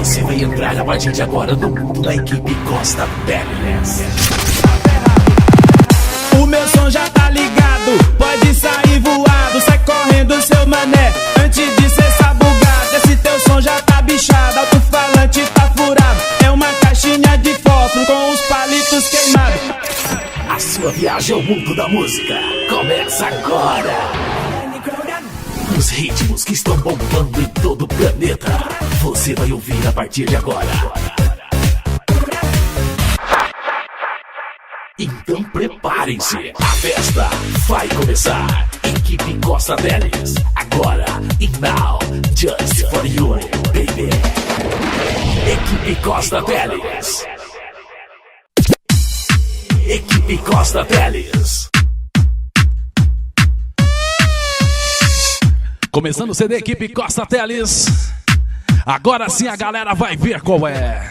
Você vai entrar a partir de agora no mundo da equipe Costa Teles. O meu som já tá ligado, pode sair voado. Sai correndo seu mané, antes de ser sabugado. Esse teu som já tá bichado, alto-falante tá furado. É uma caixinha de fósforo com os palitos queimados. A sua viagem ao mundo da música começa agora. Os ritmos que estão bombando em todo o planeta, você vai ouvir a partir de agora. Então preparem-se, a festa vai começar. Equipe Costa Teles, agora e now, just for you, baby. Equipe Costa Teles. Equipe Costa Teles. Começando o CD Equipe Costa Teles. Agora sim a galera vai ver qual é.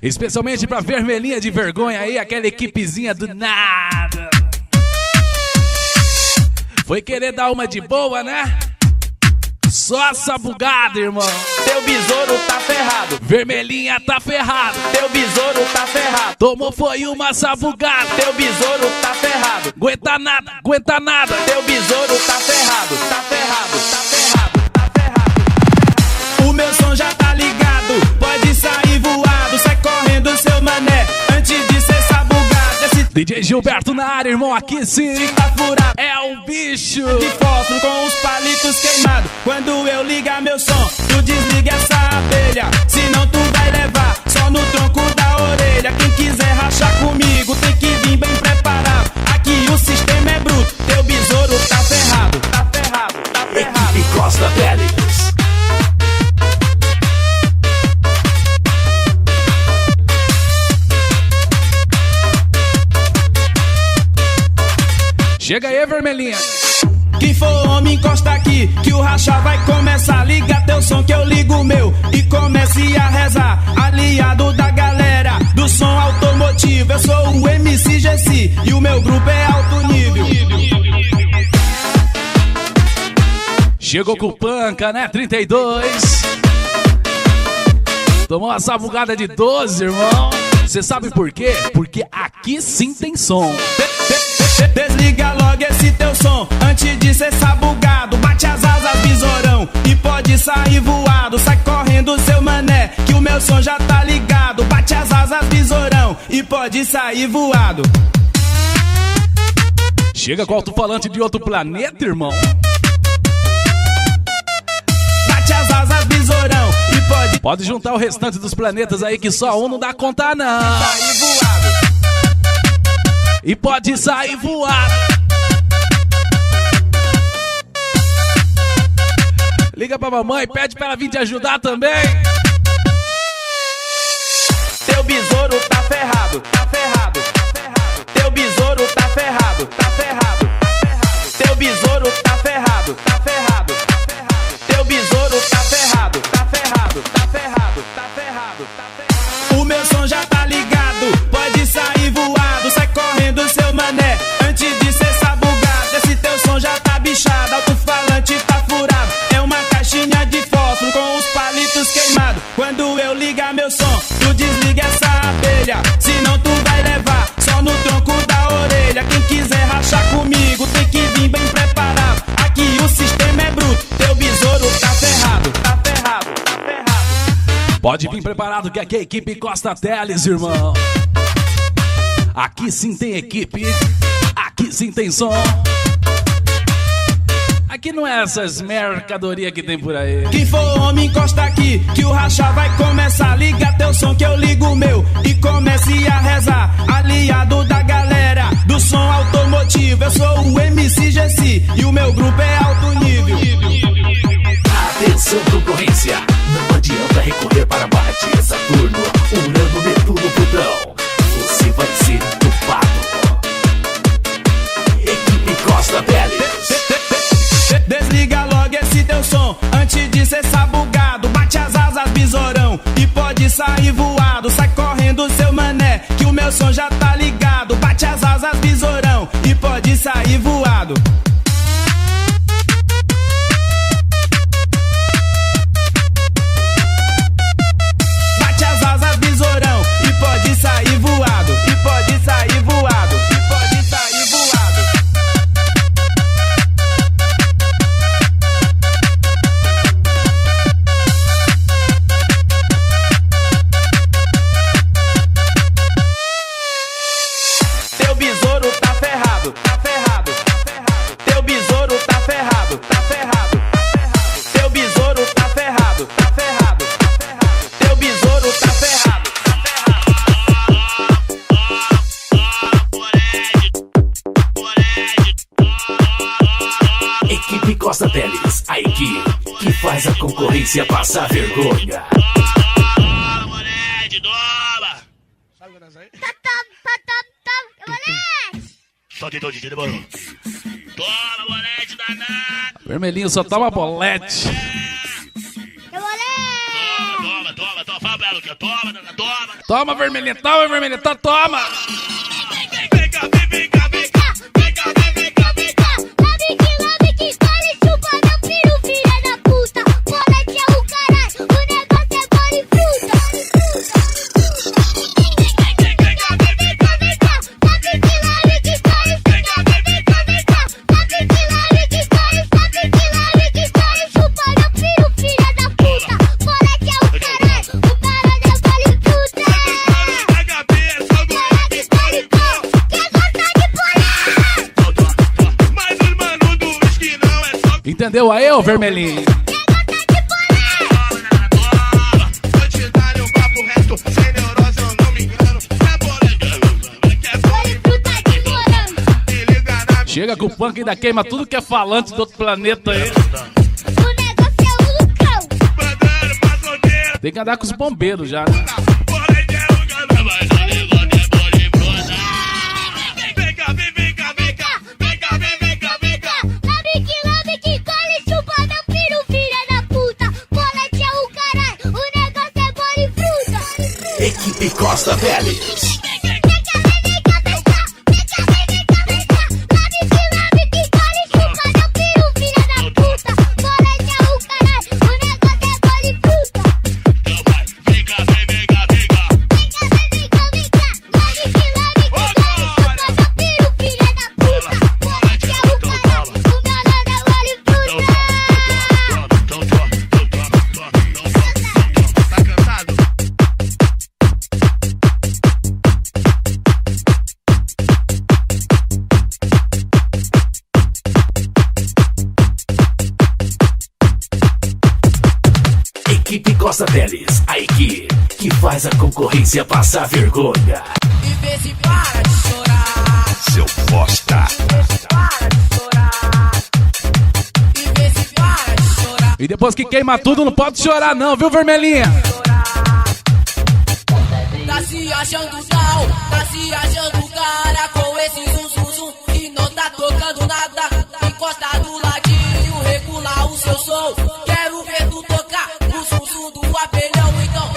Especialmente pra vermelhinha de vergonha aí, aquela equipezinha do nada. Foi querer dar uma de boa, né? Só sabugada, irmão. Teu besouro tá ferrado, Vermelhinha tá ferrado. teu besouro tá ferrado. Tomou foi uma sabugada. Teu besouro tá ferrado, Aguenta nada, aguenta nada. teu besouro tá ferrado, tá ferrado, tá ferrado, tá ferrado. O meu som já tá ligado, pode sair voado. Sai correndo seu mané, antes de ser sabugado. Esse DJ Gilberto na área, irmão, aqui sim. tá furado, É o bicho. de fósforo com os palitos queimados. Quando eu ligar meu som, tu desliga essa abelha, senão tu vai levar só no tronco da orelha. Quem quiser rachar comigo tem que vir bem preparado. Aqui o sistema é bruto, teu besouro tá ferrado, tá ferrado, tá ferrado. Equipe Costa Teles. Chega aí, vermelhinha. Quem for homem encosta aqui, que o racha vai começar. Liga teu som que eu ligo o meu e comece a rezar. Aliado da galera do som automotivo, eu sou o MC Gessi e o meu grupo é alto nível. Chegou com o panca, né? 32. Tomou uma sabugada de 12, irmão. Você sabe por quê? Porque aqui sim tem som. Desliga logo esse teu som antes de ser sabugado. Bate as asas, besourão, e pode sair voado. Sai correndo seu mané, que o meu som já tá ligado. Bate as asas, besourão, e pode sair voado. Chega com o alto-falante de outro planeta, irmão. Bate as asas, besourão, e pode Pode juntar o restante dos planetas aí, que só um não dá conta, não. sair voado. E pode sair voado. Liga pra mamãe, pede pra ela vir te ajudar também. Teu besouro tá ferrado, tá ferrado, tá ferrado. Teu besouro tá ferrado, tá ferrado, tá ferrado. Teu besouro tá ferrado, tá ferrado, tá ferrado. Teu besouro tá ferrado, tá ferrado, tá ferrado, tá ferrado, tá ferrado. O meu som já tá ligado, pode sair voado. Sai correndo seu mané, antes de ser sabugado. Esse teu som já tá bichado, alto-falante tá furado. É uma caixinha de fósforo com os palitos queimados. Quando eu ligar meu som, tu desliga essa abelha, senão tu vai levar só no tronco da orelha. Quem quiser rachar comigo tem que vir bem preparado. Aqui o sistema é bruto, teu besouro tá ferrado, tá ferrado, tá ferrado. Pode vir preparado que aqui é a equipe Costa Teles, irmão. Aqui sim tem equipe. Aqui sim tem som. Aqui não é essas mercadorias que tem por aí. Quem for homem encosta aqui, que o racha vai começar. Liga teu som que eu ligo o meu e comece a rezar. Aliado da galera do som automotivo, eu sou o MC Gessi e o meu grupo é alto nível. Atenção, concorrência. Não adianta recorrer para Marte, Saturno, Urano, Netuno, Plutão. Você vai ser entupado. Equipe Costa Teles. Desliga logo esse teu som antes de ser sabugado. Bate as asas, besourão, e pode sair voado. Sai correndo seu mané, que o meu som já tá ligado. Bate as asas, besourão, e pode sair voado. equipe que faz a concorrência passar vergonha. Toma, moleque, toma! Sabe o que dança aí? Moleque! Só tentou de demorou. Toma, moleque, danado! Vermelhinho só toma bolete. Toma, fala pra ela o que? Toma, toma! Toma, vermelhinho, toma! Entendeu aí, ô vermelhinho? Vou te dar um papo reto, sem neurose eu não me engano. É boleto, Chega com o punk e ainda queima tudo que é falante do outro planeta aí. Tem que andar com os bombeiros já, né? Equipe Costa Teles. Equipe Costa Teles, a equipe que faz a concorrência passar vergonha. E vê se para de chorar. Seu bosta. Para de chorar. E vê se para de chorar. E depois que queima tudo, não pode chorar não, viu, vermelhinha? Tá se achando tal, tá se achando cara com esse zum zum zum e não tá tocando nada. Encosta do ladinho, regula o seu som. Quero ver tu tocar o zum zum do abelhão, então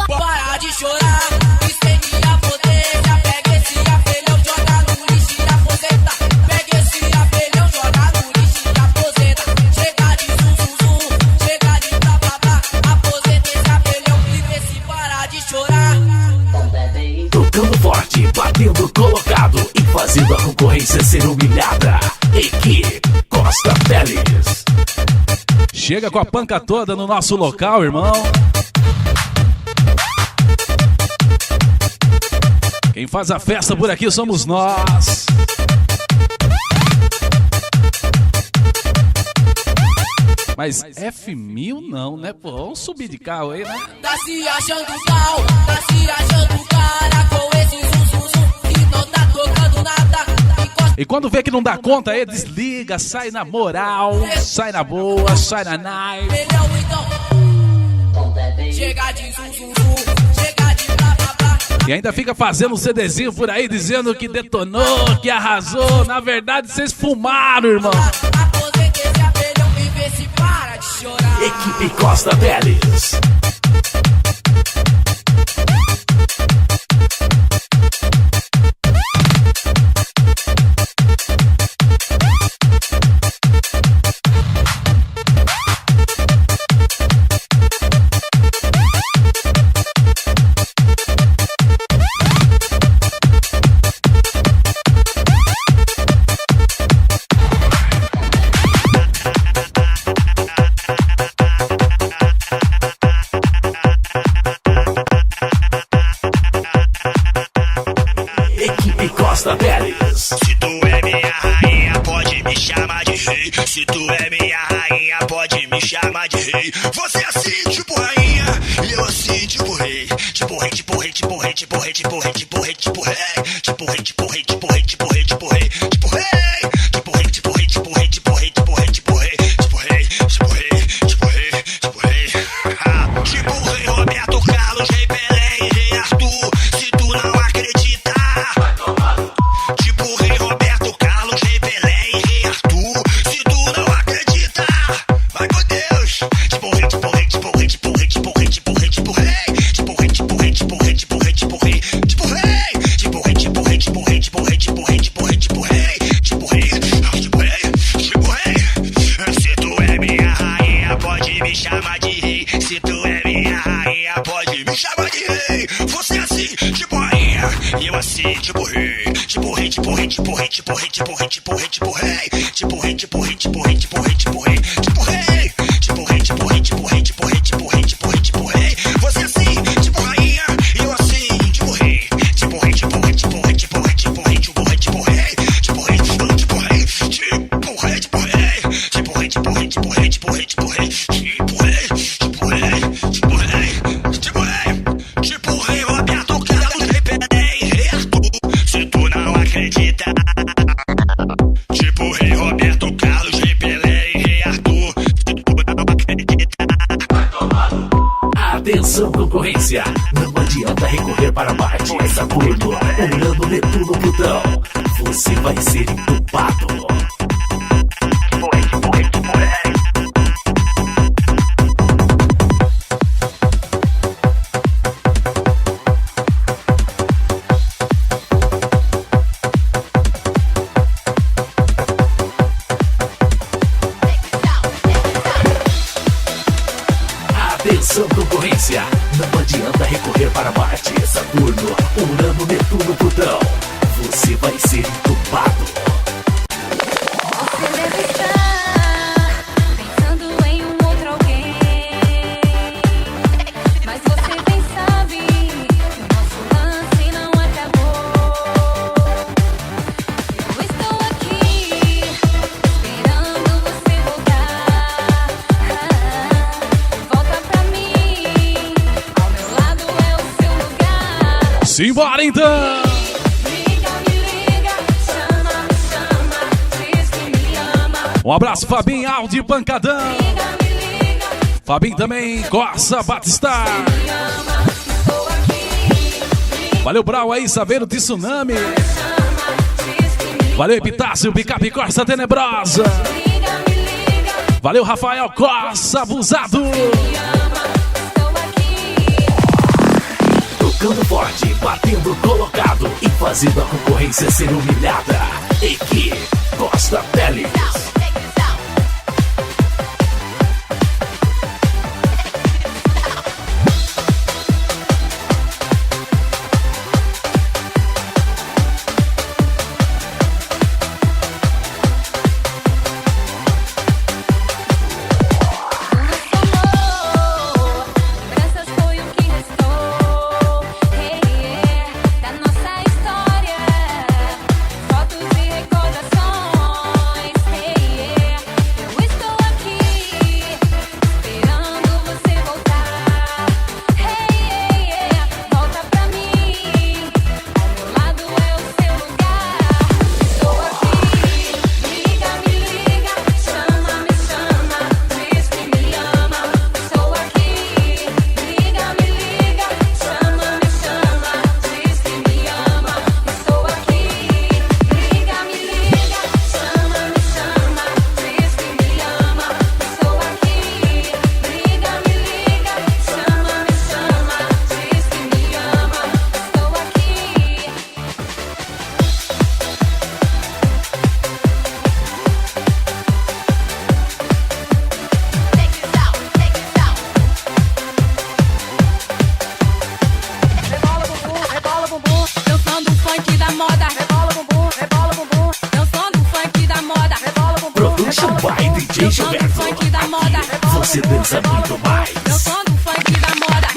para de chorar. Incendia a potência, pega esse abelhão, joga no lixo e aposenta. Pega esse abelhão, joga no lixo e aposenta. Chega de zum zum zum, chega de blá blá blá. Aposenta esse abelhão e vê se para de chorar. Tocando forte, batendo colocado e fazendo a concorrência ser humilhada. Equipe Costa Teles. Chega com a panca toda no nosso local, irmão. Quem faz a festa por aqui somos nós. Mas F1000 não, né, pô? Vamos subir de carro aí, né? Tá se achando tal, tá se achando cara com esse zum zum zum e não tá tocando nada. E quando vê que não dá conta aí, desliga, sai na moral, sai na boa, sai na naipe. Abelhão, então chega de zum zum zum, chega de blá blá blá. E ainda fica fazendo um CDzinho por aí, dizendo que detonou, que arrasou. Na verdade, vocês fumaram, irmão. Aposenta esse abelhão e vê se para de chorar. Equipe Costa Teles. Equipe Costa Teles. Se tu é minha rainha, pode me chamar de rei. Se tu é minha rainha, pode me chamar de rei. Você assim, tipo rainha, e eu assim, tipo rei. Tipo rei, tipo rei, tipo rei, tipo rei, tipo rei, tipo rei, tipo rei. Tipo rei, tipo rei, tipo rei, tipo rei, tipo rei. Tipo rei, tipo rei, tipo rei, tipo rei, tipo rei, tipo rei, tipo rei. chama de rei. Se tu é minha rainha, pode me chamar de rei. Você assim, tipo rainha, e eu assim, tipo rei. Tipo rei, tipo rei, tipo rei, tipo rei, tipo rei, tipo rei, tipo rei. Tipo rei, tipo rei, tipo rei, tipo rei, tipo rei, tipo rei. Tipo rei, tipo rei, tipo rei, tipo rei, tipo rei, tipo rei, tipo rei. Você assim, tipo rainha, e eu assim, tipo rei. Tipo rei, tipo rei, tipo rei, tipo rei, tipo rei, tipo rei, tipo rei. Tipo rei, tipo rei, tipo rei, tipo rei, tipo rei. Tipo rei, tipo rei, tipo rei, tipo rei, tipo rei. Tipo rei, tipo rei, tipo rei, tipo rei. Tipo rei, Roberto Carlos, rei Pelé, rei Arthur. Se tu não acredita. Tipo rei Roberto Carlos, rei Pelé e rei Arthur. Se tu não acredita. Atenção, concorrência. Não adianta recorrer para Marte e Saturno, Urano, Netuno, Plutão. Você vai ser entubado. Atenção, concorrência. Não adianta recorrer para Marte, Saturno, Urano, Netuno, Plutão. Você vai ser entubado. Você deve estar pensando em um outro alguém, mas você bem sabe que o nosso lance não acabou. Eu estou aqui esperando você voltar. Volta pra mim, ao meu lado é o seu lugar. Simbora então! Um abraço, Fabinho, Aldi Pancadão. Fabinho também, Corsa Batistar. Valeu, Brau aí, sabendo de tsunami. Valeu, Epitácio, Picape Corsa Tenebrosa. Valeu, Rafael Corsa Abusado. Tocando forte, batendo colocado e fazendo a concorrência ser humilhada. Equipe Costa Teles. Lembranças foi o que restou, da nossa história, fotos e recordações, eu estou aqui esperando você voltar, volta pra mim, ao meu lado é o seu lugar, estou aqui, liga, me liga, chama, me chama, diz que me ama, estou aqui, liga, me liga, chama, me chama, diz que me ama, estou aqui, liga, me liga, chama, me chama, diz que me ama, estou aqui, liga, me liga, chama, me chama, diz que me ama, estou aqui. Rebola bumbum, dançando o funk da moda. Rebola bumbum, dançando o funk da moda. Rebola bumbum, Production by DJ Gilberto. funk da moda. Você dança muito mais. Dançando o funk da moda.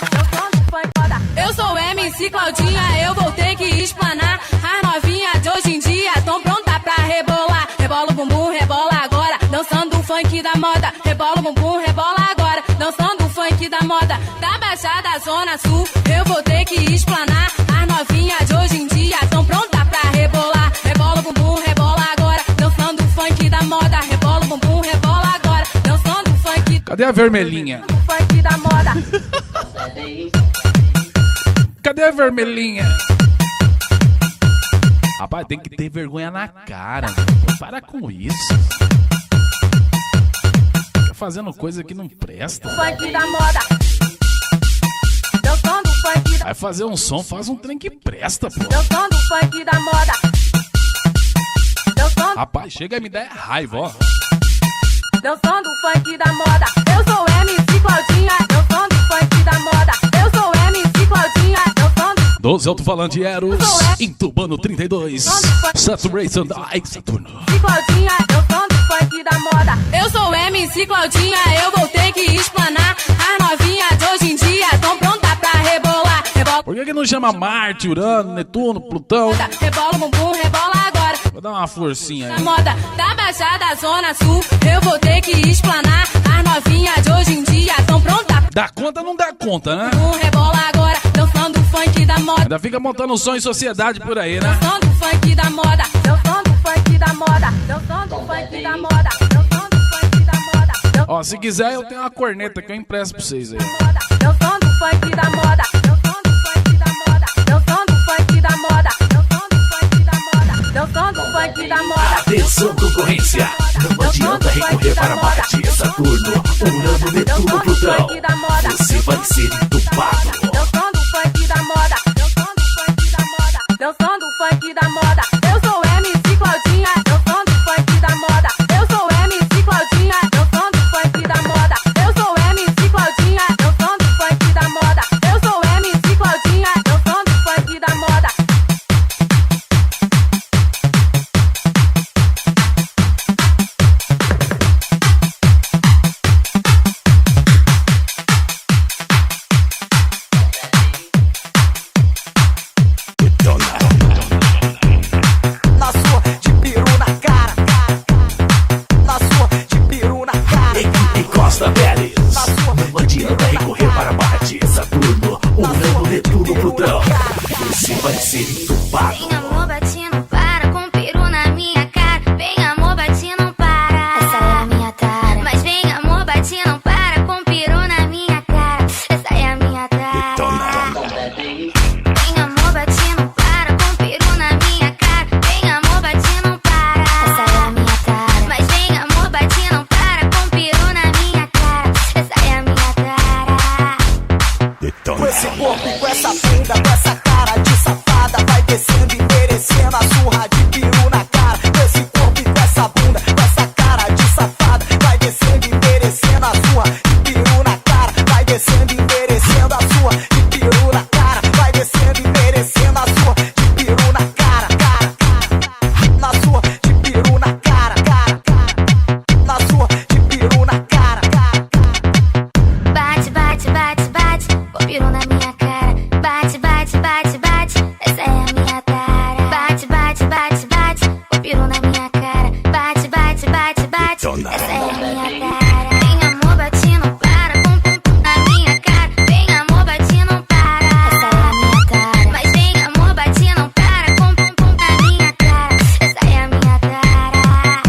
Eu sou MC Claudinha, eu vou ter que explanar. As novinhas de hoje em dia tão pronta pra rebolar. Rebola o bumbum, rebola agora, dançando o funk da moda. Rebola o bumbum, rebola agora, dançando o funk da moda. Da Baixada Zona Sul, eu vou ter que explanar. As novinhas de hoje em dia tão pronta pra rebolar. Rebola o bumbum, rebola agora, dançando o funk da moda. Rebola o bumbum, rebola agora, dançando o funk. Cadê a vermelhinha? O funk da moda. Cadê a vermelhinha? Rapaz, tem que ter vergonha na cara. Meu. Para com isso. Fica fazendo coisa que não presta. Funk da moda. Dançando o funk da Vai fazer um som, faz um trem que presta, pô. Dançando o funk da moda. Dançando, Rapaz, chega a me dar raiva, ó. dançando o funk da moda. Eu sou MC Claudinha. 12 alto-falante Eros, entubando 32, Saturation da Saturno. Claudinha, eu sou do funk da moda. Eu sou MC Claudinha, eu vou ter que explanar. As novinhas de hoje em dia tão pronta pra rebolar. Rebola, Por que não chama Marte, Urano, Netuno, Plutão? rebola o bumbum, rebola agora. Vou dar uma forcinha Na aí. moda da Baixada Zona Sul, eu vou ter que explanar. As novinhas de hoje em dia tão pronta. Dá conta ou não dá conta, né? Rebola agora, dançando o funk da moda. Ainda fica montando som em sociedade por aí, né? Dançando o funk da moda. Dançando o funk da moda. Dançando o funk da moda. Dançando o funk da moda. Ó, se quiser eu tenho uma corneta que eu empresto pra vocês aí. Dançando o funk da moda. Dançando o funk da moda. Dançando o funk da moda. Dançando o funk da moda. Dançando o funk da moda. Atenção, concorrência. Não adianta recorrer para Marte, Saturno, Urano, Netuno, Plutão. Você vai ser entubado. Dançando o funk da moda. Dançando o funk da moda. Dançando o funk da moda. Eu sou MC Claudinha. Dançando o funk da moda. Eu sou MC Claudinha. Dançando o funk da moda. Eu sou MC Claudinha. Dançando o funk da moda. Eu sou MC Claudinha. Dançando o funk da moda. Na sua de peru na cara. Na sua de peru na cara. Equipe Costa Teles. Não adianta recorrer para Marte, Saturno, Urano, Netuno, Plutão. Você vai ser entubado. Vem amor, bate, não para, com peru na minha cara. Vem amor, bate, não para, essa é a minha tara. Mas vem amor, bate, não para, com peru na minha cara. Essa é a minha tara. Vem amor, bate, não para, com peru na minha cara. Vem amor, bate, não para, essa é a minha tara. Mas vem amor, bate, não para, com peru na minha cara. Essa é a minha tara. Com esse corpo e com essa bunda, com essa cara de safada, vai descendo e merecendo a surra de peru na cara. Com esse corpo e com essa bunda, com essa cara de safada, vai descendo e merecendo a surra de peru na cara. Vai descendo e merecendo a surra de peru na cara. Vai descendo e merecendo a surra de peru na cara, cara, cara. Na sua de peru na cara, cara, cara. Na sua de peru na cara, cara, cara. Bate, bate, bate, bate, o peru na minha cara. Bate, bate, bate, bate, essa é a minha tara. Bate, bate, bate, bate, o peru na minha cara. Bate, bate, bate, bate, essa é a minha tara. Vem amor, bate, não para, com pum pum na minha cara. Vem amor, bate, não para, essa é a minha tara. Mas vem amor, bate, não para, com pum pum na minha cara. Essa é a minha tara.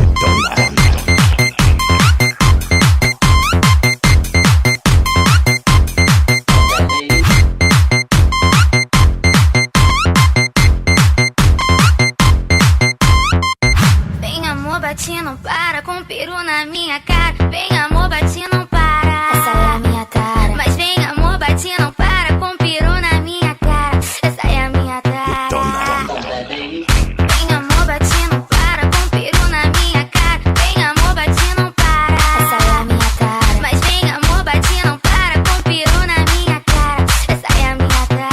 Vem amor, bate, não para, com peru na minha cara. Vem amor, bate, não para, essa é a minha tara. Mas vem amor, bate, não para, com peru na minha cara. Essa é a minha tara. Vem amor, bate, não para, com peru na minha cara. Vem amor, bate, não para, essa é a minha tara. Mas vem amor, bate, não para, com peru na minha cara. Essa é a minha tara.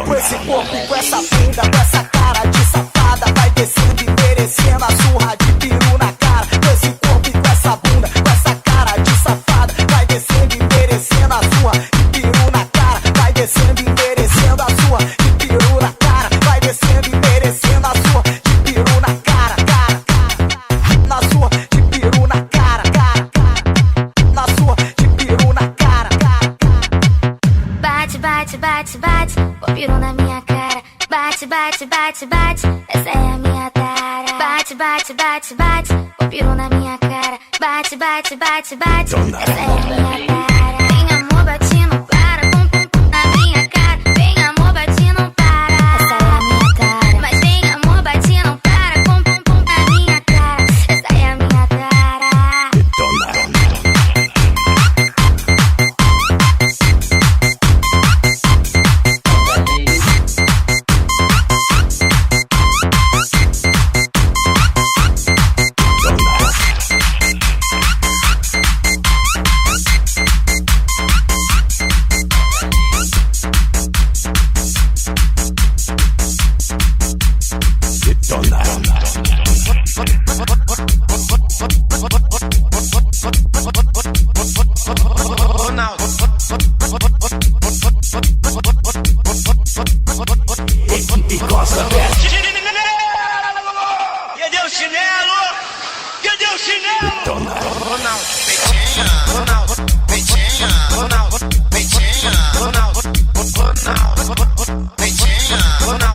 Com esse corpo e com essa bunda, com essa cara de safada, vai descendo e merecendo a surra de peru na cara. Com esse corpo e com essa bunda, com essa cara de safada, vai descendo e merecendo a surra de peru na cara. Vai descendo e merecendo a surra de peru na cara. Vai descendo e merecendo a surra de peru na cara, cara, cara. Na sua de peru na cara, cara, cara. Na sua de peru na cara, cara, cara. Bate, bate, bate, bate, o peru na minha cara. Bate, bate, bate, bate, essa é a minha tara. Bate, bate, bate, bate, o peru na minha cara. Bate, bate, bate, bate, essa é a minha tara. Vem amor, bate, não para, com pum pum na minha cara. Vem amor, bate, não para, essa é a minha tara. Mas vem amor, bate, não para, com pum pum na minha cara. Essa é a minha tara.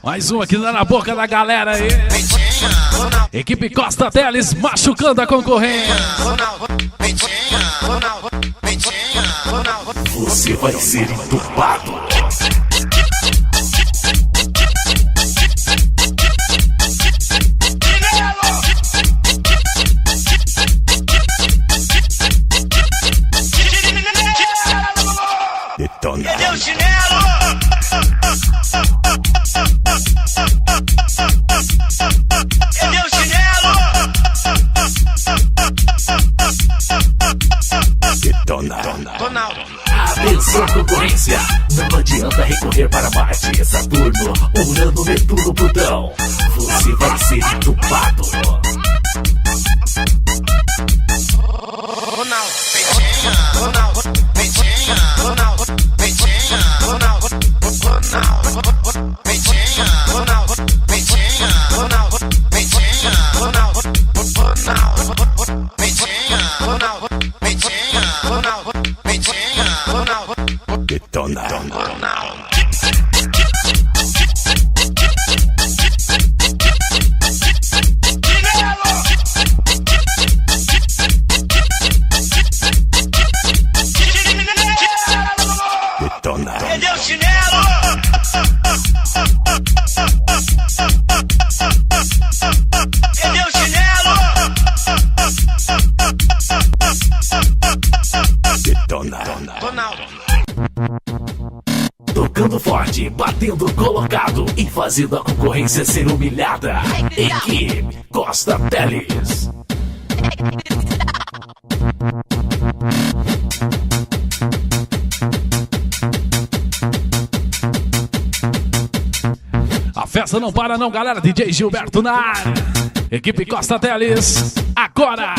Mais um aqui na boca da galera aí. Equipe Costa Teles machucando a concorrência. Você vai ser entubado. Detona. Cadê o chinelo? Cadê o chinelo? Detona. Atenção, concorrência. Não adianta recorrer para Marte, Saturno, Urano, Netuno, Plutão. Você vai ser entubado. Detona. Detona. Cadê o chinelo? Cadê o chinelo? Detona. Tocando forte, batendo colocado e fazendo a concorrência ser humilhada. Equipe Costa Teles. A festa não para não, galera. DJ Gilberto na área. Equipe Costa Teles, agora.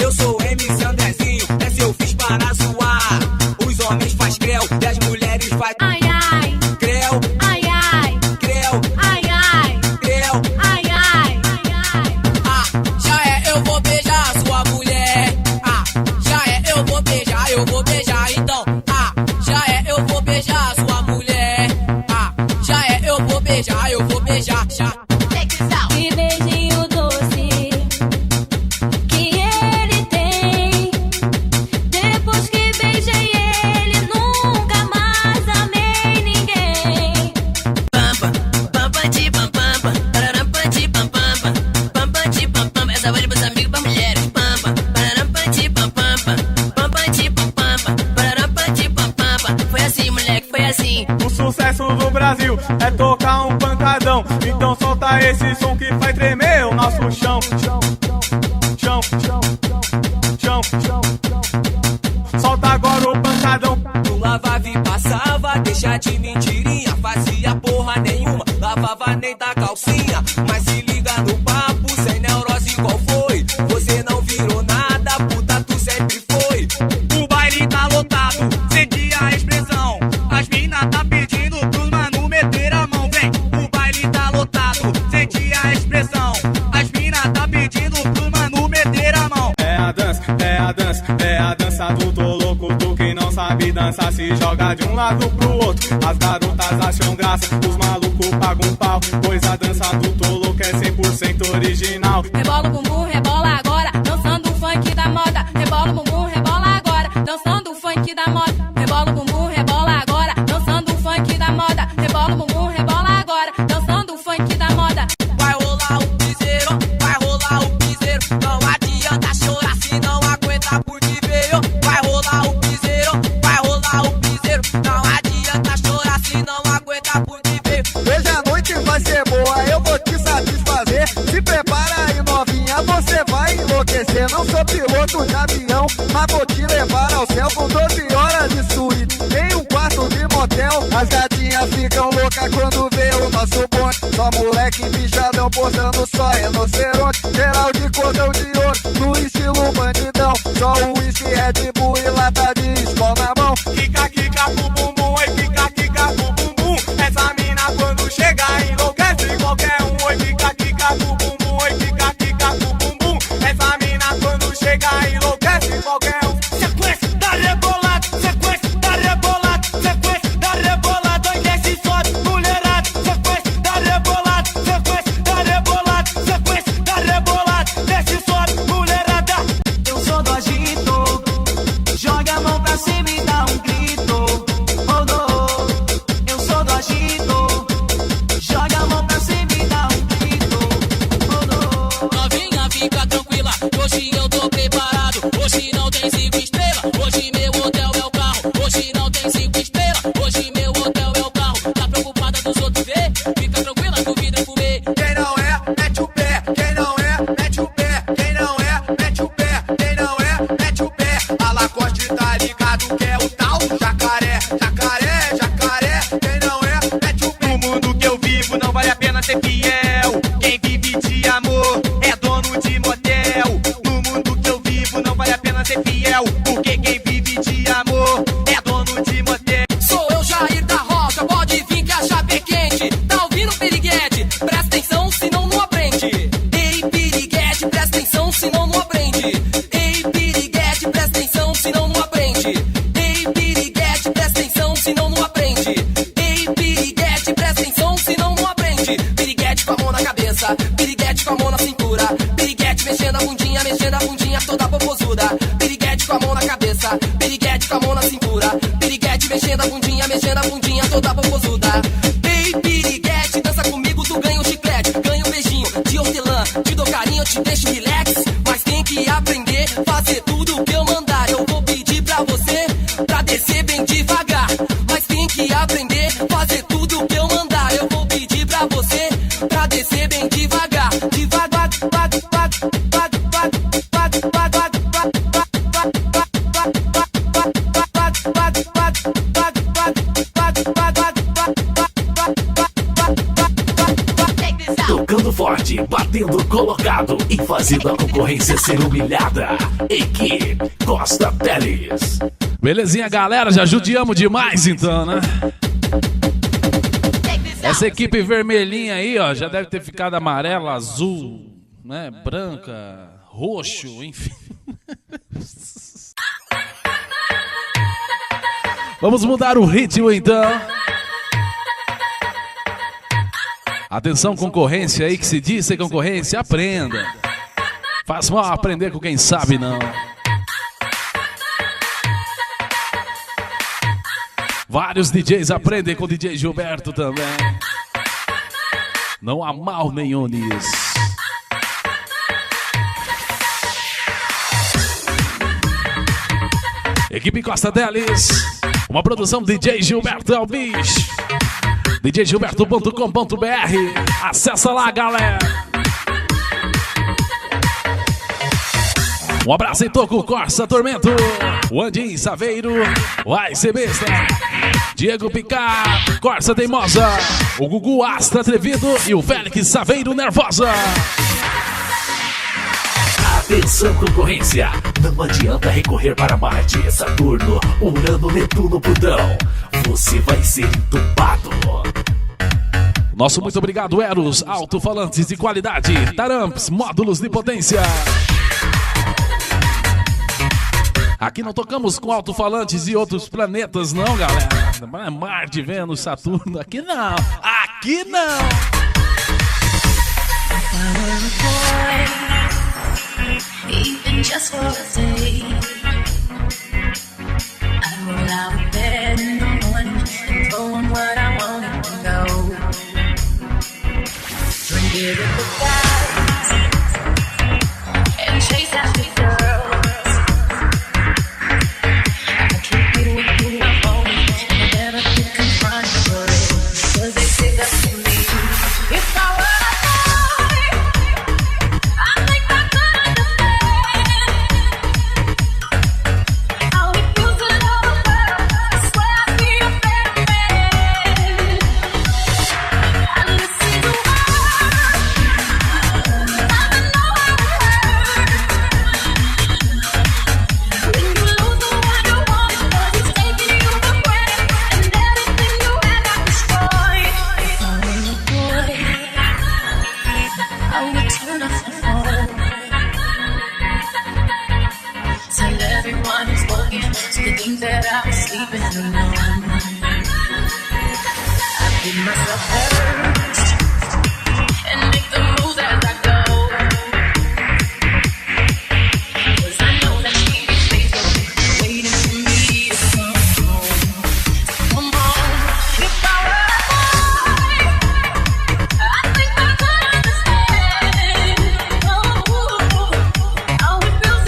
Eu sou o MC Andrezinho, essa eu fiz para zoar. Os homens faz creu e as mulheres faz Ai, ai, creu, ai, ai, creu, ai, ai, creu. ai, ai, ai. Ah, já é, eu vou beijar a sua mulher. Ah, já é, eu vou beijar então. Ah, já é, eu vou beijar a sua mulher. Ah, já é, eu vou beijar, já. Que beijinho doce que ele tem. Depois que beijei ele, nunca mais amei ninguém. Essa voz pros amigos, pra mulheres. Foi assim, moleque, foi assim. O sucesso do Brasil é tocar um pancadão. Então solta esse som que faz tremer o nosso chão. Chão. Solta agora o pancadão. No lavava e passava, deixa de mentirinha. Fazia porra nenhuma, lavava nem da calcinha. Mas se liga no papo, sem neurose qual foi? Você não virou nada, puta, tu sempre foi. O baile tá lotado, senti a expressão. As mina tá pedindo pros mano meter a mão. Vem, o baile tá lotado, senti a expressão. As mina tá pedindo pros mano meter a mão. É a dança do tô louco. Tu que não sabe dançar se joga de um lado pro outro. As garotas acham graça, os malucos pagam um pau. Pois a dança do tô louco é 100% original. Rebola o bumbum, rebola agora, dançando o funk da moda. Rebola o bumbum, rebola agora, dançando o funk da moda. Rebola o bumbum, rebola agora, dançando o funk da moda. Rebola o bumbum, rebola agora, dançando o funk da moda. Vai rolar o piseiro, vai rolar o piseiro. Não adianta chorar se não aguenta porque veio. Vai rolar o piseiro, vai rolar o piseiro. Não adianta chorar se não aguenta porque veio. Hoje a noite vai ser boa, eu vou te satisfazer. Se prepara aí, novinha, você vai enlouquecer. Não sou piloto de avião, mas vou te levar ao céu com 12 horas de suíte. Tem um quarto de motel, as gatinhas ficam loucas quando vê o nosso bonde. Só moleque bichadão posando só rinoceronte. Geral de cordão de ouro, no estilo bandidão. Só o uísque, Red Bull e lata de escola na mão. Kika pro bumbum, oi, kika pro bumbum. Essa mina quando chega enlouquece qualquer um. Oi, kika pro bumbum, oi, kika pro bumbum. Essa mina quando chega enlouquece qualquer um. eu tô preparado. Hoje não tem 5 estrelas, hoje meu hotel é o carro. Hoje não tem 5 estrelas, hoje meu hotel é o carro. Tá preocupada dos outros ver? Fica tranquila que o vidro é fumê. Quem não é, mete o pé. Quem não é, mete o pé. Quem não é, mete o pé. Quem não é, mete o pé. A Lacoste tá ligado que é o tal jacaré. Jacaré, jacaré. Quem não é, mete o pé. No mundo que eu vivo não vale a pena ser fiel. Quem vive de amor é dono de motel. No mundo que eu vivo não vale a pena ser fiel. Porque quem vive de amor é dono de motel. Sou eu, Jair da Rocha, pode vir que a chave é quente. Tá ouvindo, piriguete? Presta atenção, senão não aprende. Ei, piriguete, presta atenção, senão não aprende. Ei, piriguete, presta atenção, senão não aprende. Ei, piriguete, presta atenção, senão não aprende. Ei, piriguete, presta atenção, senão não aprende. Piriguete com a mão na cabeça, piriguete com a mão na cintura. Piriguete mexendo a bundinha toda popozuda. Piriguete com a mão na cabeça, piriguete com a mão na cintura. Piriguete mexendo a bundinha toda popozuda. Ei, piriguete, dança comigo, tu ganha um chiclete. Ganha um beijinho de hortelã, te dou carinho, eu te deixo relax. Mas tem que aprender, fazer tudo o que eu mandar. Eu vou pedir pra você, pra descer bem devagar. Mas tem que aprender, fazer tudo o que eu mandar. Eu vou pedir pra você, pra descer bem devagar. Devagar, Tocando forte, batendo colocado e fazendo a concorrência ser humilhada. Equipe Costa Teles. Belezinha, galera, já judiamos demais então, né? Essa equipe vermelhinha aí, ó, já deve ter ficado amarela, azul, né, branca, roxo, enfim. Vamos mudar o ritmo então. Atenção, concorrência aí que se diz ser concorrência, aprenda. Faz mal aprender com quem sabe não. Vários DJs aprendem com o DJ Gilberto também. Não há mal nenhum nisso. Equipe Costa Teles, uma produção DJ Gilberto Albiz. djgilberto.com.br. Acessa lá, galera. Um abraço em Toco, Corsa, Tormento, o Andim Saveiro, o Ice Besta, Diego Picar, Corsa Teimosa, o Gugu Astra Atrevido e o Félix Saveiro Nervosa. Atenção, concorrência, não adianta recorrer para Marte, Saturno, Urano, Netuno, Plutão. Você vai ser entubado. Nosso muito obrigado, Eros, alto-falantes de qualidade, Taramps, módulos de potência. Aqui não tocamos com alto-falantes e outros planetas, não, galera. Marte, Vênus, Saturno, aqui não. Aqui não. Even just for a day, I roll out of bed in the morning and go on what I want to go. Drink it with the guys and chase after girls. I keep it with who I want and I never get confronted for it, 'cause they stick up to me. If I were a boy, I think I could understand how it feels to love a girl. I swear I'd be a better man. I listen to her, I know how it hurts. When you lose the one you want, 'cause he's taking you for granted, and everything you had got destroyed. If I were a boy, I would turn off the phone. Tell everyone who's working to the things that I was sleeping alone. I give myself first and make the moves as I go. 'Cause I know that she is faithful, waiting for me to come home. Come on, if I were a boy, I think I could understand how it feels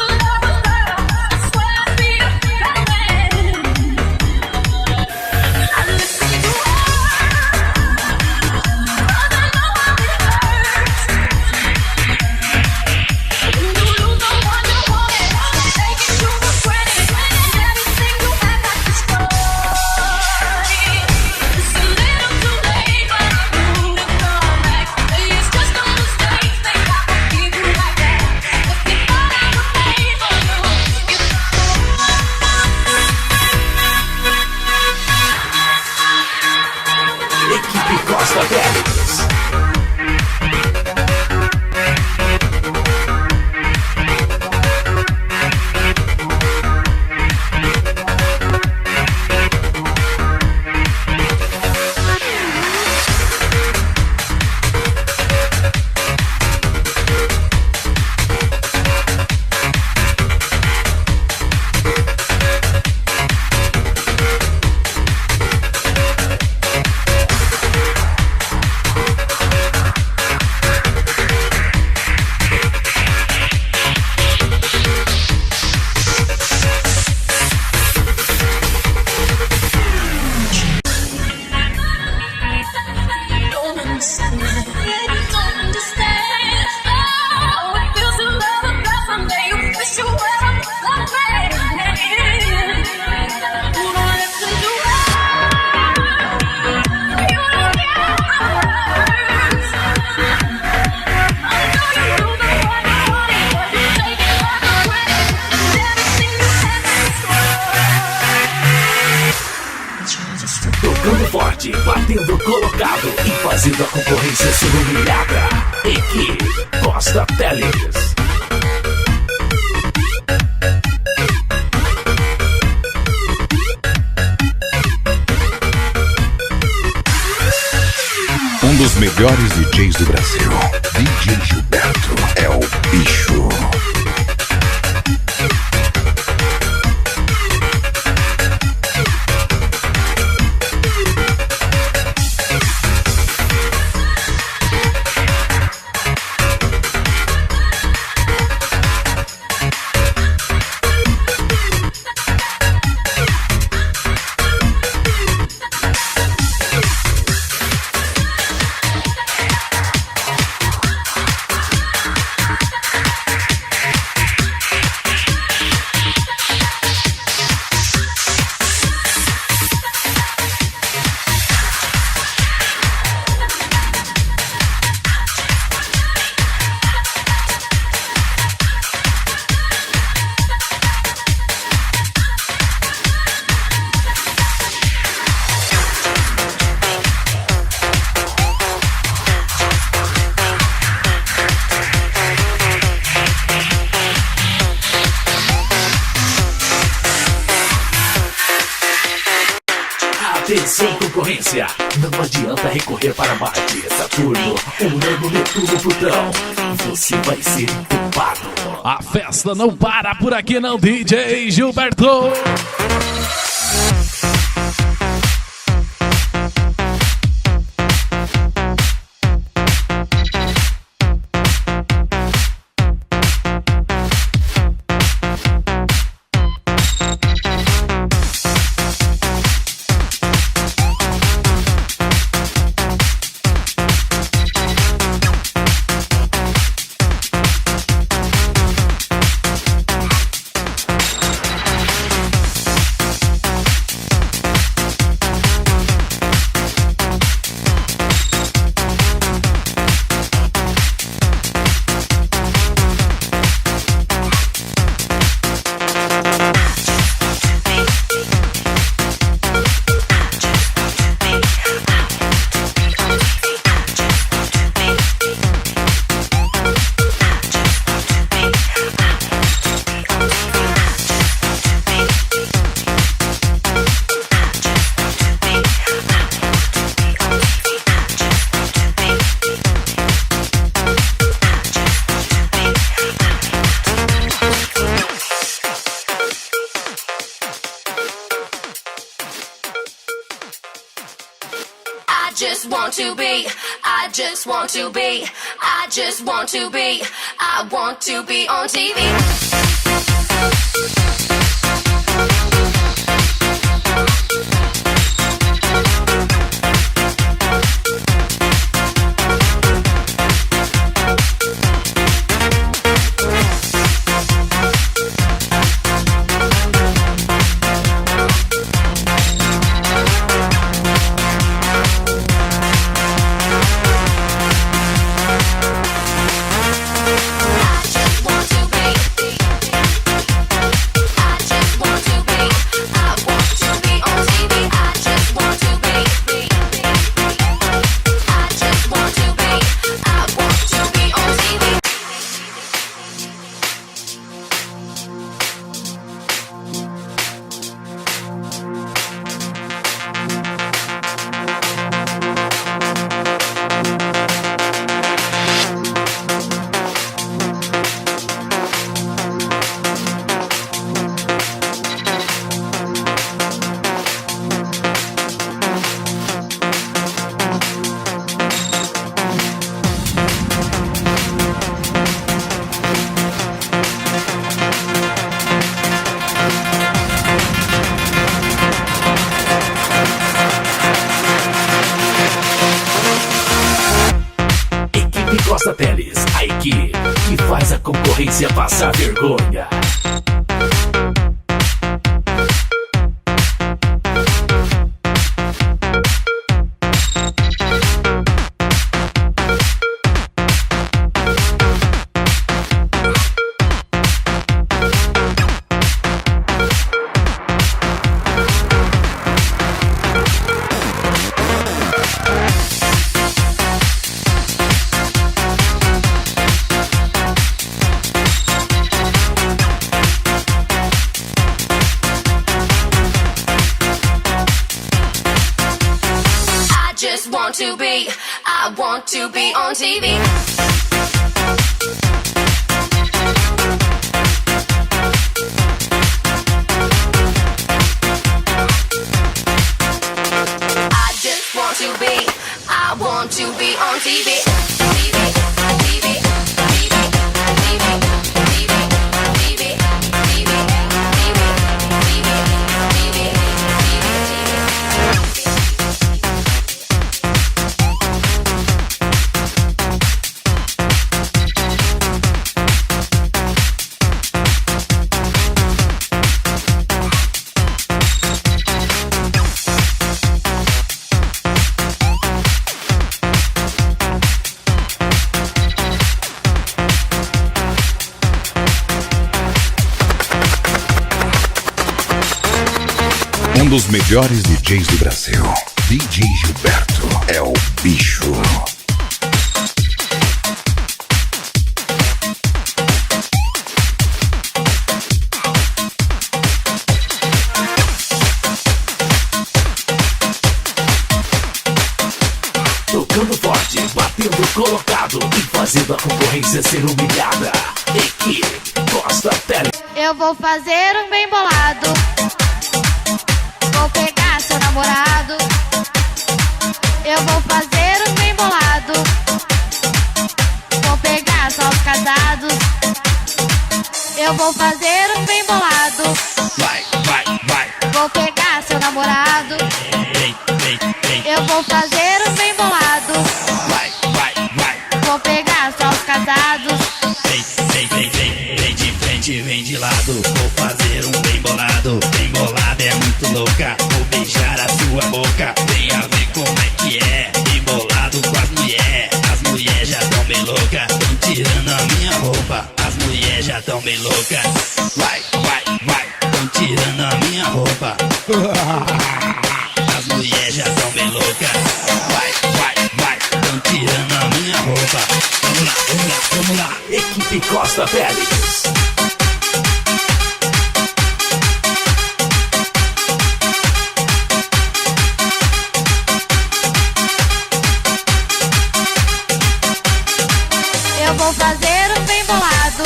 qualidade, batendo colocado e fazendo a concorrência ser humilhada. Equipe Costa Teles. Um dos melhores DJs do Brasil. DJ Gilberto é o bicho. Atenção, concorrência! Não adianta recorrer para Marte, Saturno, Urano, Netuno, Plutão. Você vai ser entubado. A festa não para por aqui não, DJ Gilberto. I want to be on TV. Costa Teles, a equipe que faz a concorrência passar vergonha. just want to be, I want to be on TV. I just want to be, I want to be on TV. Um dos melhores DJs do Brasil, DJ Gilberto, é o bicho. Tocando forte, batendo colocado e fazendo a concorrência ser humilhada. Equipe Costa Tele. Eu vou fazer um bem bolado. Vou pegar seu namorado. Eu vou fazer um bem bolado. Vou pegar só os casados. Eu vou fazer um bem bolado. Vai, vai, vai. Vou pegar seu namorado. Eu vou fazer um bem bolado. Vai, vai, vai. Vou pegar só os casados. Vem de frente, vem de lado. Vou fazer um bem bolado. Bem bolado é muito louca. Vou beijar a sua boca. Venha ver como é que é. Bem bolado com as mulheres. As mulheres já tão bem loucas. Tão tirando a minha roupa. As mulheres já tão bem loucas. Vai, vai, vai. Tão tirando a minha roupa. As mulheres já tão bem loucas. Vai, vai, vai. Tão tirando a minha roupa. Vamos lá, vamos lá, vamos lá. Equipe Costa Félix. Eu vou fazer um bem bolado.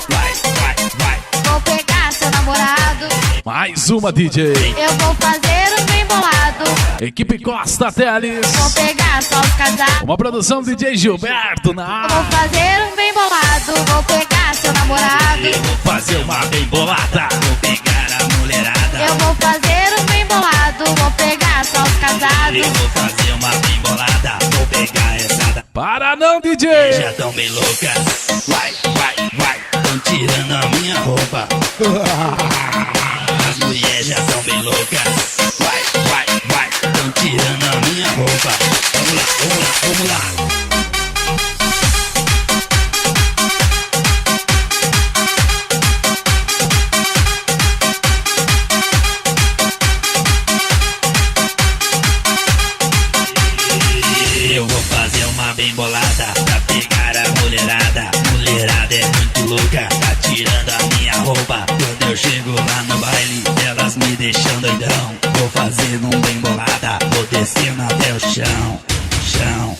Vai, vai, vai. Vou pegar seu namorado. Mais uma, DJ. Eu vou fazer um bem bolado. Equipe Costa Teles. Vou pegar só os casados. Uma produção do DJ Gilberto na Eu vou fazer um bem bolado. Vou pegar seu namorado. Eu vou fazer uma bem bolada. Vou pegar a mulherada. Eu vou fazer um bem bolado. Vou pegar só os casados. Eu vou fazer uma bem bolada. Vou pegar essa da... Para não, DJ. Já tão bem louca. Vai, vai, vai. Tão tirando a minha roupa. As mulheres já tão bem loucas. Vai, vai, vai. Tão tirando a minha roupa. Vamos lá, vamos lá, vamos lá. Eu vou fazer uma bem bolada pra pegar a mulherada. Mulherada é muito louca, tá tirando a minha roupa. Quando eu chego lá no baile, elas me deixam doidão. Vou fazer um bem bolada, vou descendo até o chão, chão.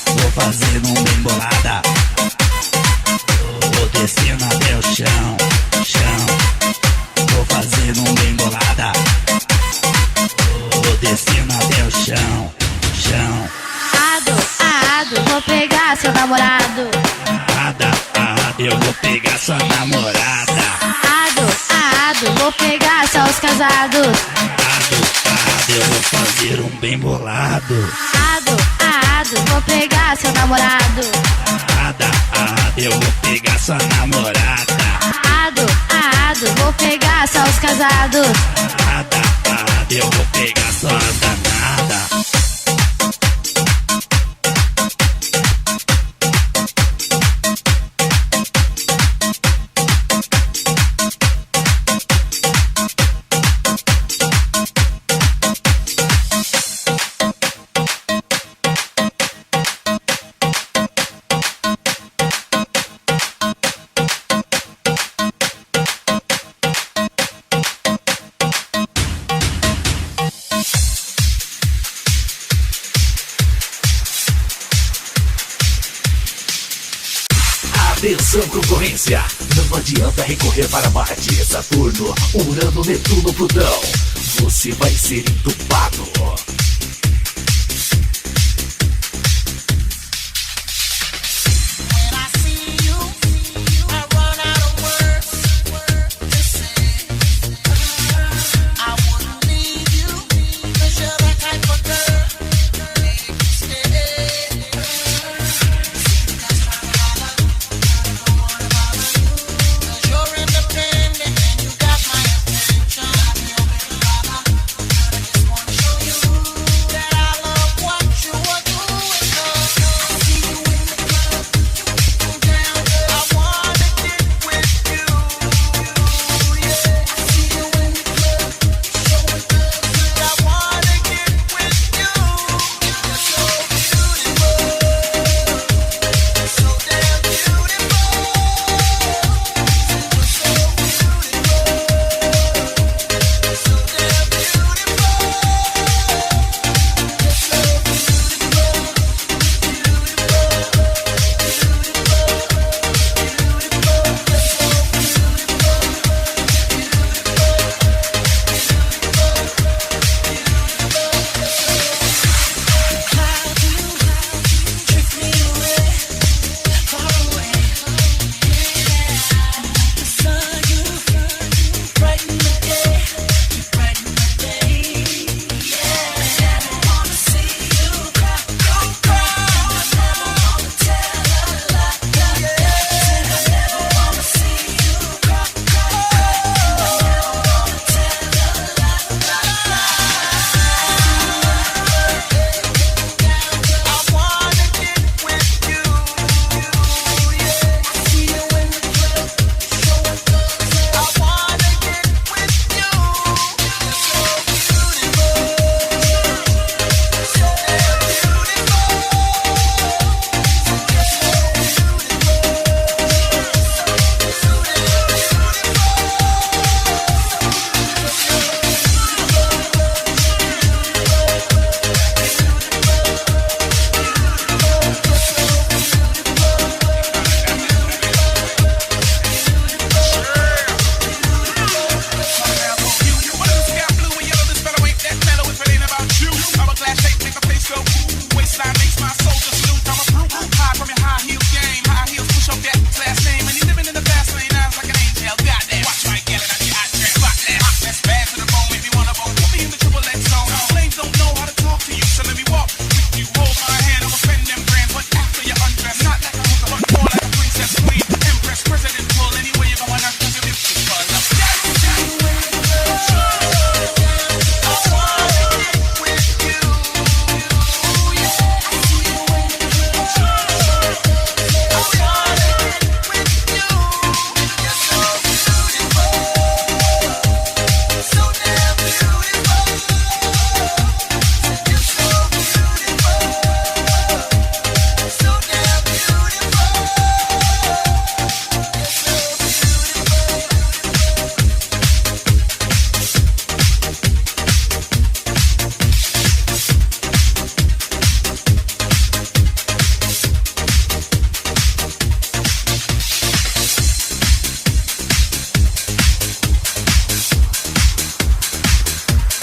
Vou fazer um bem bolada, vou descendo até o chão, chão. Vou fazer um bem bolada, vou descendo até o chão, chão. Vou pegar seu namorado. Eu vou pegar sua namorada. Vou pegar só os casados. Eu vou fazer um bem bolado. Vou pegar seu namorado. Eu vou pegar sua namorada. Vou pegar só os casados. Eu vou pegar sua danada. Atenção, concorrência, não adianta recorrer para Marte, Saturno, Urano, Netuno, Plutão. Você vai ser entubado.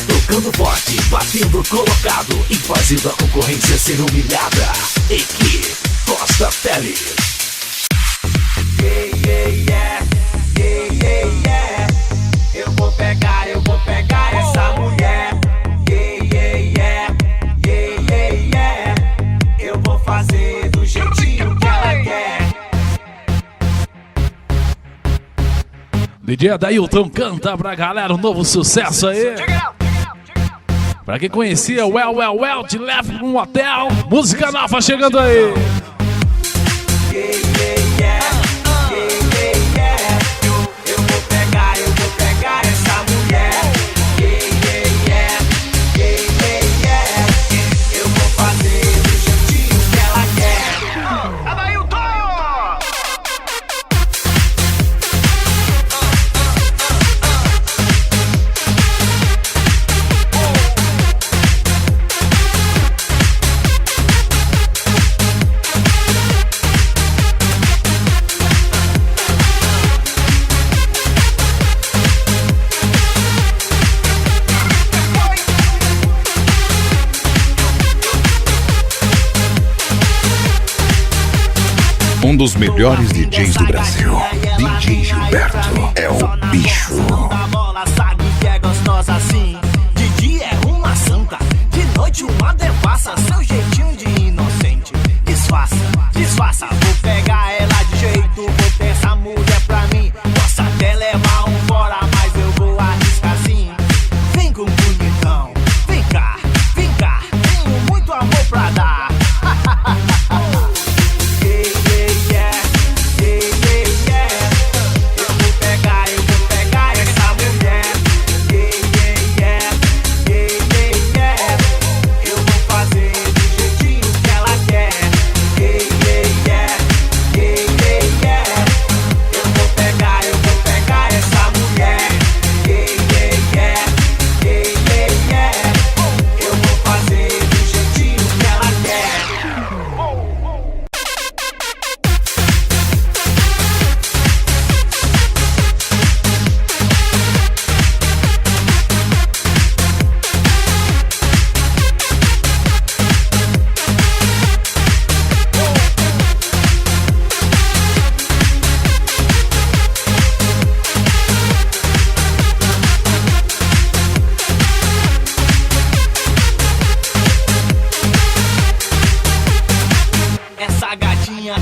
Tocando forte, batendo colocado e fazendo a concorrência ser humilhada. Equipe Costa Teles. Eu vou pegar essa mulher. Eu vou fazer do jeitinho que ela quer. DJ Adailton canta pra galera um novo sucesso aí. Pra quem conhecia Well, te leva pra um hotel. Música nova chegando aí. Eu vou pegar essa mulher. Eu vou fazer do jeitinho que ela quer. Adailton! Um dos melhores DJs do Brasil, DJ Gilberto, é o bicho. Da bola, sabe que é gostosa assim. De dia é uma santa, de noite uma devassa. Seu jeitinho de inocente, disfarça, disfarça. Vou pegar ela de jeito, vou ter essa mulher pra mim. Posso até levar um fora, mas eu vou arriscar sim. Vem com bonitão, vem cá, tenho muito amor pra dar.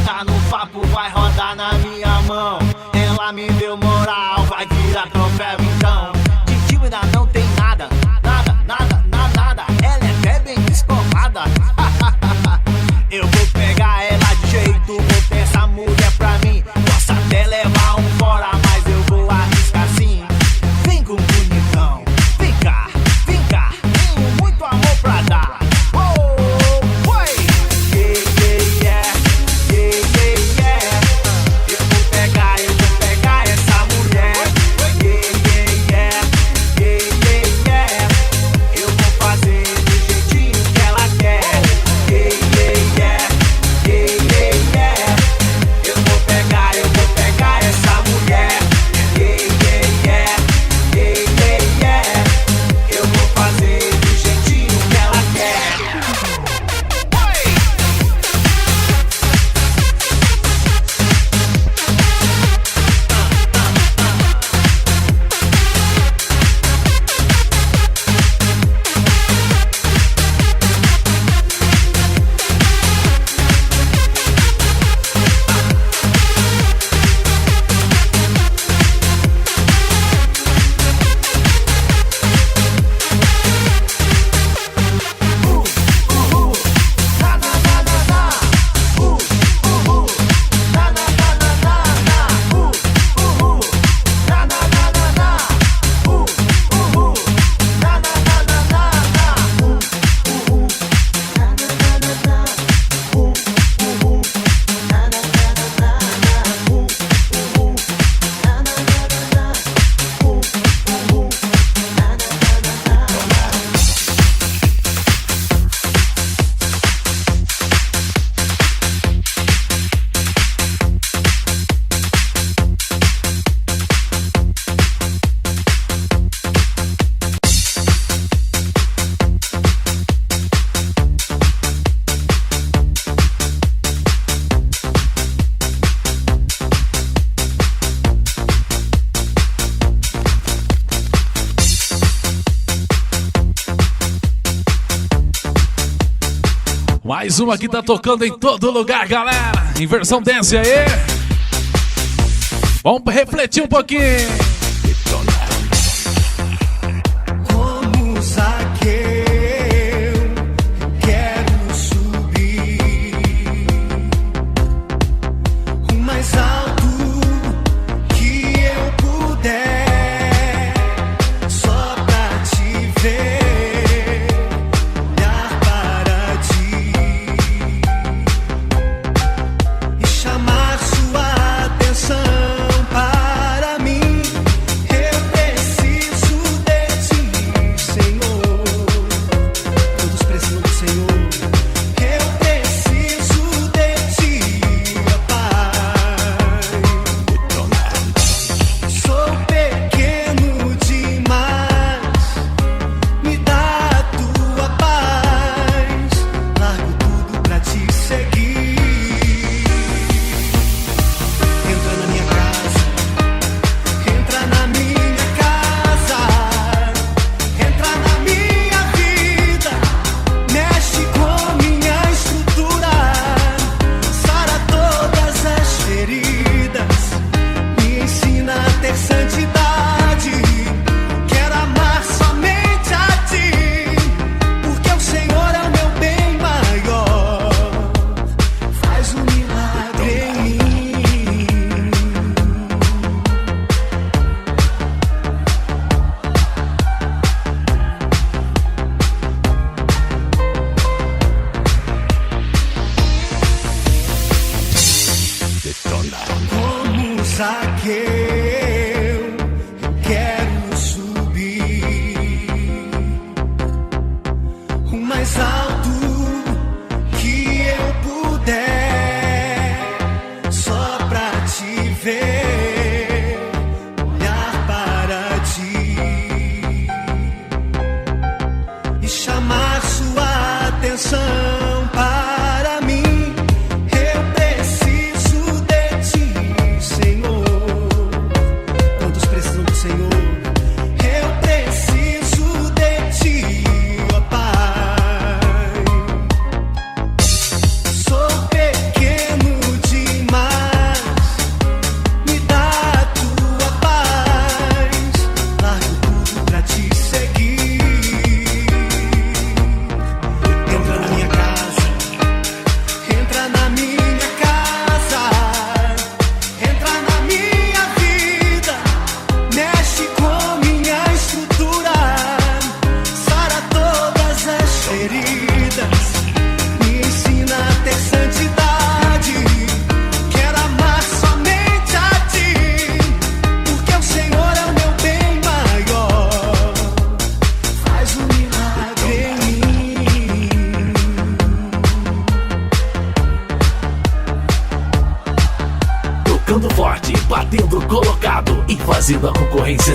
Tá no papo, vai rodar na minha mão. Ela me deu moral, vai virar troféu então. De tímida não tem nada, nada. Ela é até bem descolada. Eu vou pegar ela de jeito, vou ter essa mulher pra mim. Posso até levar um fora, mas eu vou arriscar sim. Vem com bonitão, vem cá, tenho muito amor pra dar. Mais uma que tá tocando em todo lugar, galera. Em versão dance aí. Vamos refletir um pouquinho. Como Zaqueu, quero subir o mais alto que eu puder, só pra te ver, olhar para ti e chamar sua atenção para mim.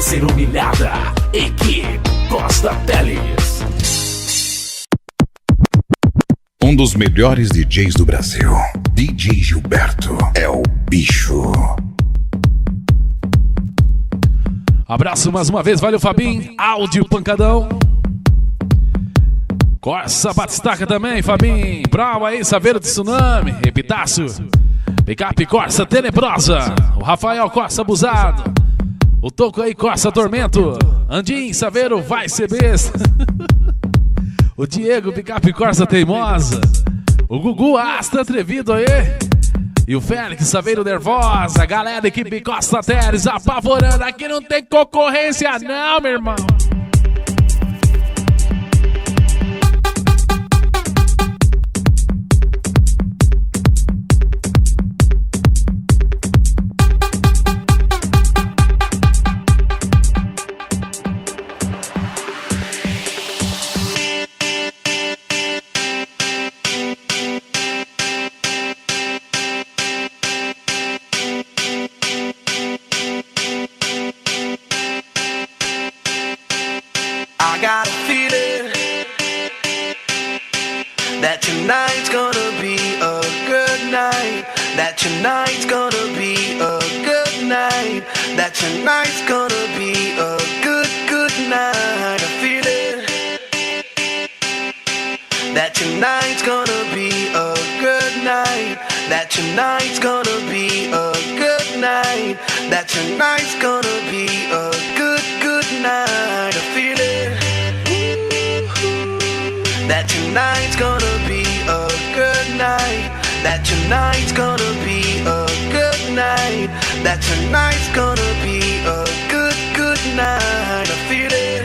ser humilhada. Equipe Costa Teles. Um dos melhores DJs do Brasil, DJ Gilberto, é o bicho. Abraço mais uma vez, valeu Fabinho, áudio pancadão. Corsa Batistaca também, Fabinho. Prova aí, Saveiro de Tsunami, Repitaço. Picape Corsa Tenebrosa. O Rafael Corsa Abusado. O Toco aí, Corsa Tormento. Andim, Saveiro, vai ser besta. O Diego, Picape Corsa Teimosa. O Gugu, Astra Atrevido aí. E o Félix, Saveiro Nervosa. Galera da equipe Costa Teles apavorando. Aqui não tem concorrência não, meu irmão. I got a feeling that tonight's gonna be a good night. That tonight's gonna be a good night. That tonight's gonna be a good night. A feeling that tonight's gonna be a good night. That tonight's gonna be a good night. That tonight's gonna be a good night. A feeling that tonight's gonna be a good night. That tonight's gonna be a good night. That tonight's gonna be a good night. A feeling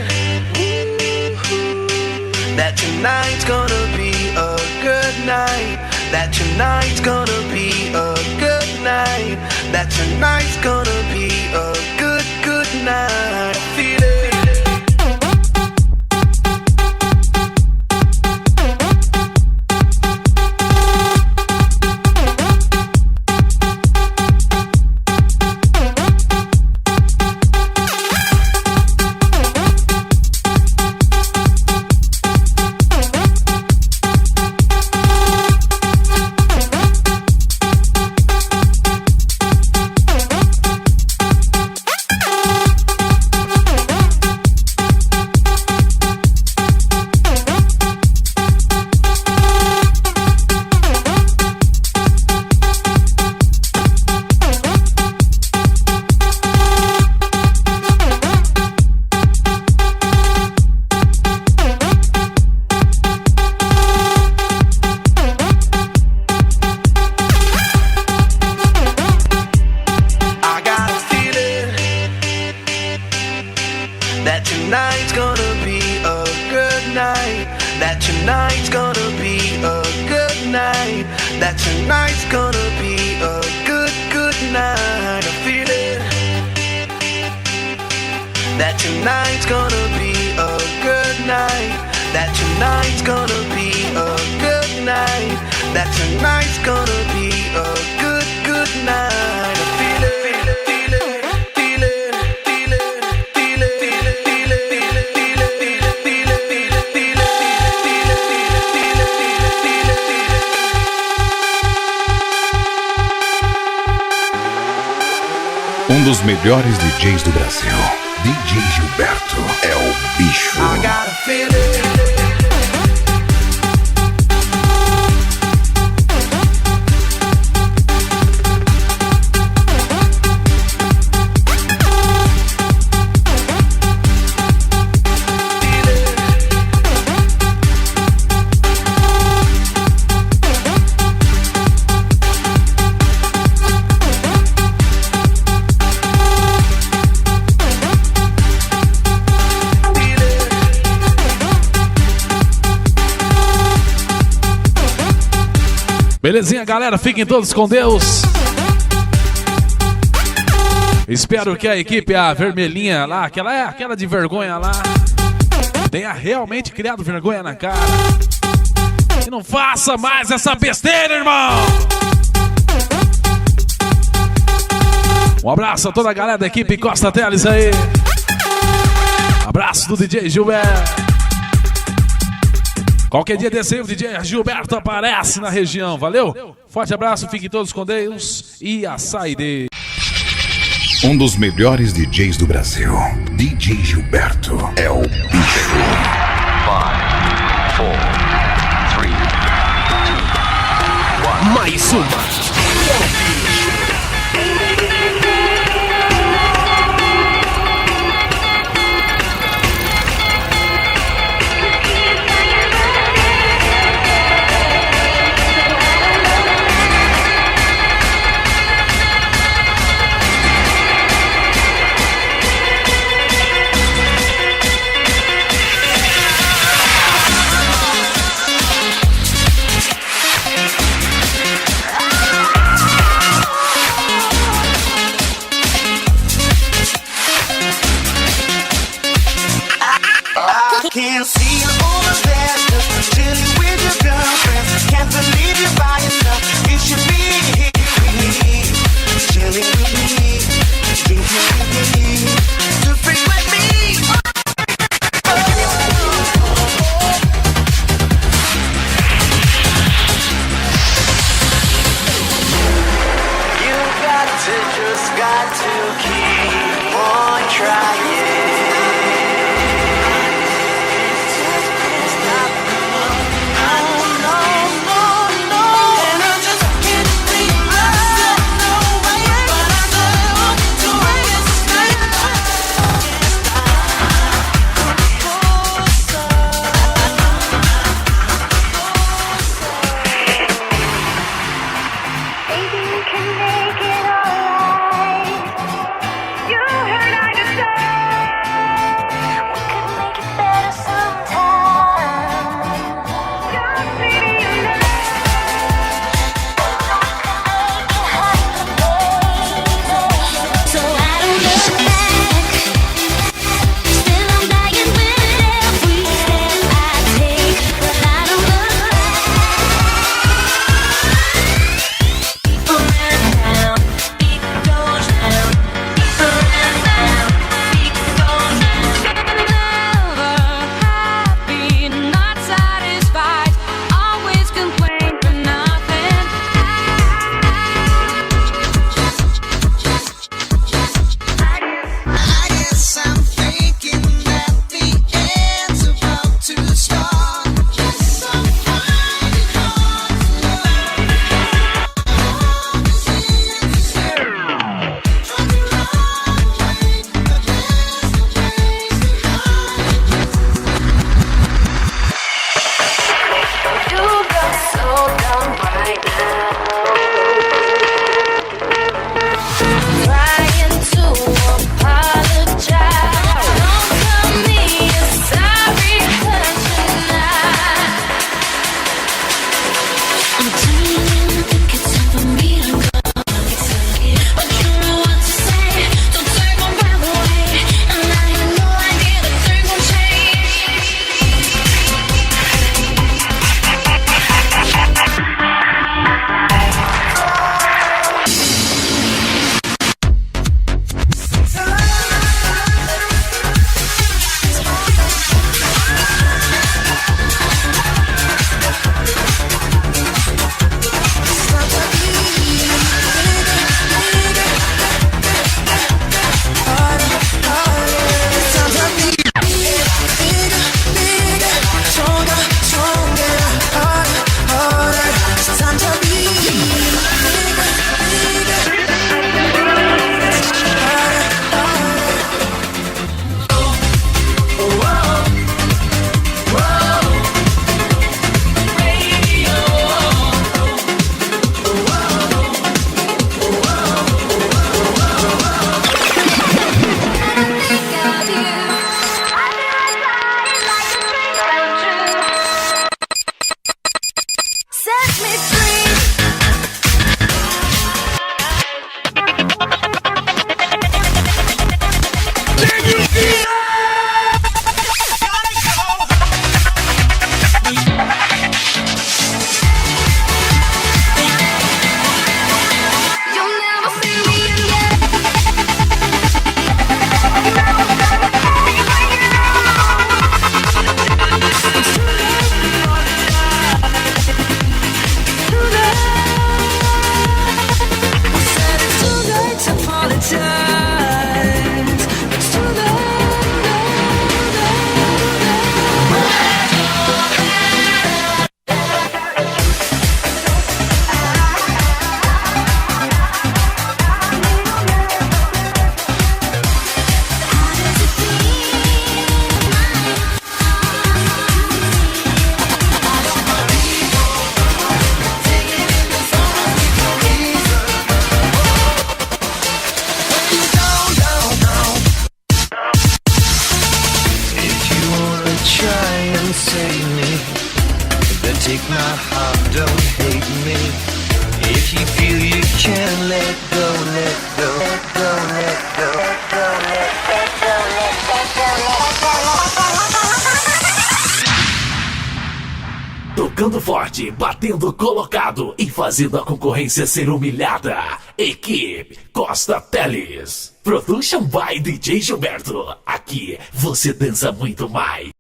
that tonight's gonna be a good night. That tonight's gonna be a good night. That tonight's gonna be a good night. A feeling. Um dos melhores DJs do Brasil, DJ Gilberto, é o bicho. I got a feeling. Belezinha, galera? Fiquem todos com Deus. Espero que a equipe, a vermelhinha lá, aquela de vergonha lá, tenha realmente criado vergonha na cara. E não faça mais essa besteira, irmão! Um abraço a toda a galera da equipe Costa Teles aí. Abraço do DJ Gilberto. Qualquer dia desse aí, o DJ Gilberto aparece na região, valeu? Forte abraço, fiquem todos com Deus e açaí de... Um dos melhores DJs do Brasil, DJ Gilberto, é o bicho. 5, 4, 3, 2, 1. Mais uma. Can't see you over there, just chilling with your girlfriend. Can't believe you're by yourself. You should be here with me, chilling with me, drinking with me, to freak with me. You got to keep on trying. Take my heart, don't hate me. If you feel you can let go, let go, let go, let go, let go, let go, let go, let go, let go. Tocando forte, batendo colocado e fazendo a concorrência ser humilhada. Equipe Costa Teles. Production by DJ Gilberto. Aqui você dança muito mais.